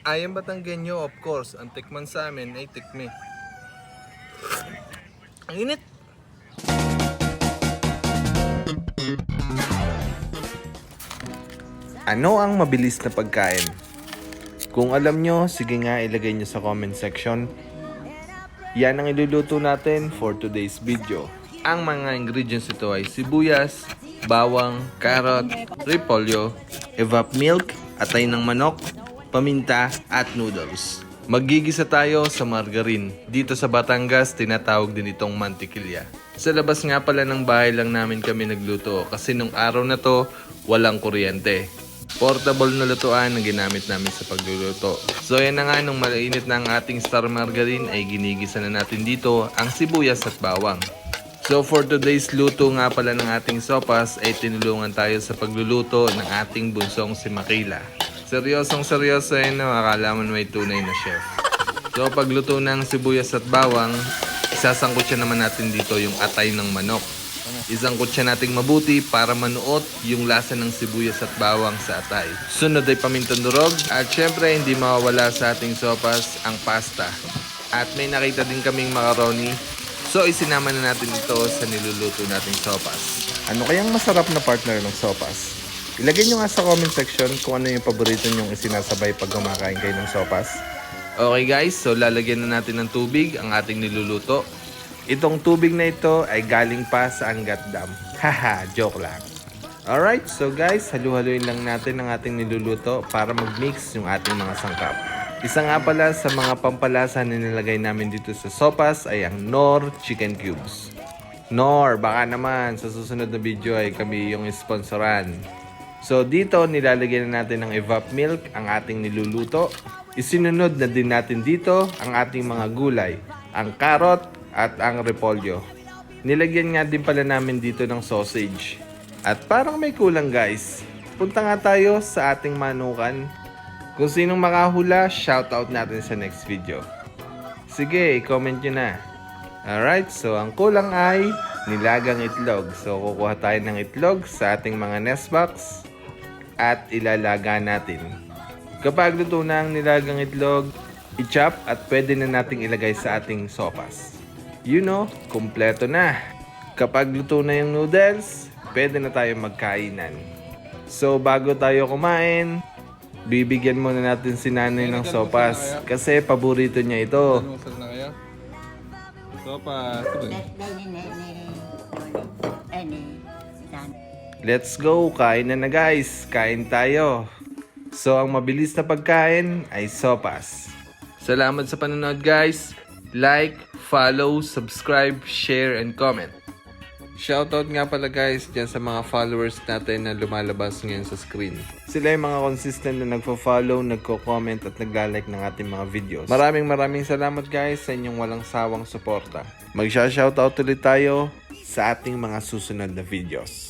Ayang Batanggenyo, of course. Ang tikman sa amin ay tikmi. Ang init! Ano ang mabilis na pagkain? Kung alam nyo, sige nga ilagay nyo sa comment section. Yan ang iluluto natin for today's video. Ang mga ingredients ito ay sibuyas, bawang, carrot, repolyo, evap milk, atay ng manok, paminta, at noodles. Maggigisa tayo sa margarine. Dito sa Batangas, tinatawag din itong mantikilya. Sa labas nga pala ng bahay lang namin kami nagluto kasi nung araw na to, walang kuryente. Portable na lutuan na ginamit namin sa pagluluto. So yan na nga, nung mainit na ang ating star margarine ay ginigisa na natin dito ang sibuyas at bawang. So for today's luto nga pala ng ating sopas ay tinulungan tayo sa pagluluto ng ating bunsong si Makila. Seryosong seryoso yun, no? Akala mo may tunay na chef. So pagluto ng sibuyas at bawang, isasangkot siya naman natin dito yung atay ng manok. Isangkot siya nating mabuti para manuot yung lasa ng sibuyas at bawang sa atay. Sunod ay pamintang durog at syempre hindi mawawala sa ating sopas ang pasta. At may nakita din kaming macaroni. So isinama na natin ito sa niluluto nating sopas. Ano kayang masarap na partner ng sopas? Ilagay nyo nga sa comment section kung ano yung paborito nyong isinasabay pag kumakain kayo ng sopas. Okay guys, so lalagyan na natin ng tubig ang ating niluluto. Itong tubig na ito ay galing pa sa Angat Dam. Haha, joke lang. Alright, so guys, halu-haluin lang natin ang ating niluluto para mag-mix yung ating mga sangkap. Isa nga pala sa mga pampalasa na nilagay namin dito sa sopas ay ang Knorr Chicken Cubes. Knorr, baka naman sa susunod na video ay kami yung sponsoran. So dito nilalagyan na natin ng evap milk ang ating niluluto. Isinunod na din natin dito ang ating mga gulay, ang carrot at ang repolyo. Nilagyan nga din pala namin dito ng sausage. At parang may kulang guys. Punta nga tayo sa ating manukan. Kung sinong makahula, shoutout natin sa next video. Sige, i-comment nyo na. Alright, so ang kulang ay nilagang itlog. So kukuha tayo ng itlog sa ating mga nest box at ilalaga natin. Kapag luto na ang nilagang itlog, i-chop at pwede na nating ilagay sa ating sopas. You know, kumpleto na. Kapag luto na yung noodles, pwede na tayo magkainan. So bago tayo kumain, bibigyan muna natin si nanay ng sopas kasi paborito niya ito. Sopas. Let's go, kain na guys. Kain tayo. So ang mabilis na pagkain ay sopas. Salamat sa panonood guys. Like, follow, subscribe, share, and comment. Shoutout nga pala guys dyan sa mga followers natin na lumalabas ngayon sa screen. Sila yung mga consistent na nagfo-follow, nagko-comment at nagla-like ng ating mga videos. Maraming salamat guys sa inyong walang sawang suporta. Magsha-shoutout ulit tayo sa ating mga susunod na videos.